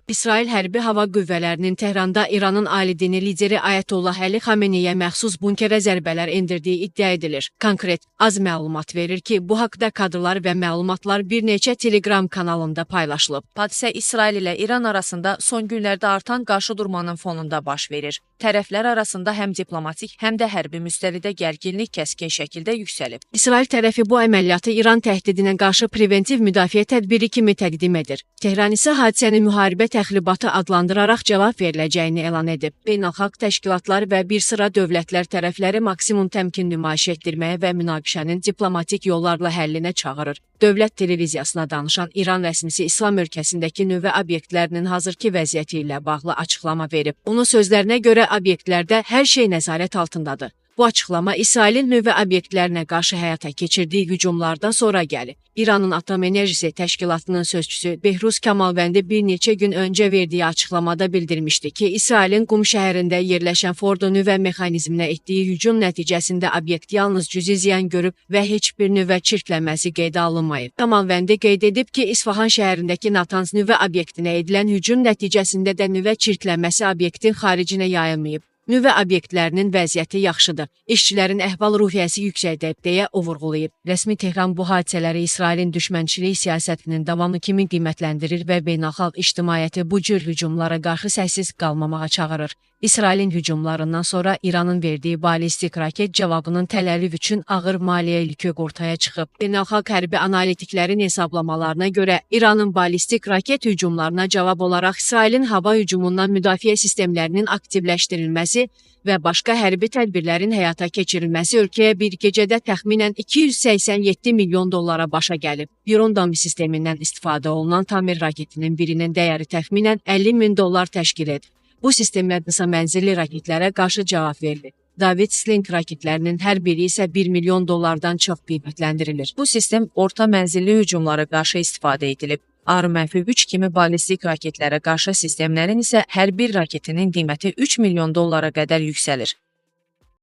İsrail hərbi hava qüvvələrinin Tehranda İranın ali dini lideri Ayətullah Əli Xameneyə məxsus bunkerə zərbələr endirdiyi iddia edilir. Konkret az məlumat verir ki, bu haqda kadrlar və məlumatlar bir neçə Telegram kanalında paylaşılıb. Hadisə İsrail ilə İran arasında son günlərdə artan qarşıdurmanın fonunda baş verir. Tərəflər arasında həm diplomatik, həm də hərbi müstəvidə gərginlik kəskin şəkildə yüksəlib. İsrail tərəfi bu əməliyyatı İran təhdidinə qarşı preventiv müdafiə tədbiri kimi təqdim edir. Tehran isə hadisəni müharibə təxribatı adlandıraraq cavab veriləcəyini elan edib. Beynəlxalq təşkilatlar və bir sıra dövlətlər tərəfləri maksimum təmkin nümayiş etdirməyə və münaqişənin diplomatik yollarla həllinə çağırır. Dövlət televiziyasına danışan İran rəsmisi İslam ölkəsindəki nüvə obyektlərinin hazırki vəziyyəti ilə bağlı açıqlama verib. Onun sözlərinə görə obyektlərdə hər şey nəzarət altındadır. Bu açıqlama İsrailin nüvə obyektlərinə qarşı həyata keçirdiyi hücumlardan sonra gəlib. İranın Atom Enerjisi Təşkilatının sözçüsü Behruz Kamalvəndi bir neçə gün öncə verdiyi açıqlamada bildirmişdi ki, İsrailin Qum şəhərində yerləşən Fordo nüvə mexanizminə etdiyi hücum nəticəsində obyekt yalnız cüzi ziyan görüb və heç bir nüvə çirklənməsi qeydə alınmayıb. Kamalvəndi qeyd edib ki, İsfahan şəhərindəki Natanz nüvə obyektinə edilən hücum nəticəsində də nüvə çirklənməsi obyektin xaricinə yayılmayıb. Nüvə obyektlərinin vəziyyəti yaxşıdır. İşçilərin əhval-ruhiyyəsi yüksəkdir, deyə o vurğulayıb. Rəsmi Tehran bu hadisələri İsrailin düşmənçilik siyasətinin davamı kimi qiymətləndirir və beynəlxalq ictimaiyyəti bu cür hücumlara qarşı səssiz qalmamağa çağırır. İsrailin hücumlarından sonra İranın verdiyi balistik raket cavabının Təl-Əviv üçün ağır maliyyə yükü ortaya çıxıb. Beynəlxalq hərbi analitiklərin hesablamalarına görə İranın balistik raket hücumlarına cavab olaraq İsrailin hava hücumundan müdafiə sistemlərinin aktivləşdirilməsi və başqa hərbi tədbirlərin həyata keçirilməsi ölkəyə bir gecədə təxminən 287 milyon dollara başa gəlib. Iron Dome sistemindən istifadə olunan Tamir raketinin birinin dəyəri təxminən 50 min dollar təşkil edir. Bu sistemlər qısa mənzilli raketlərə qarşı cavab verilir. David Sling raketlərinin hər biri isə 1 milyon dollardan çox qiymətləndirilir. Bu sistem orta mənzilli hücumlara qarşı istifadə edilib. AR-3 kimi ballistik raketlərə qarşı sistemlərin isə hər bir raketinin qiyməti 3 milyon dollara qədər yüksəlir.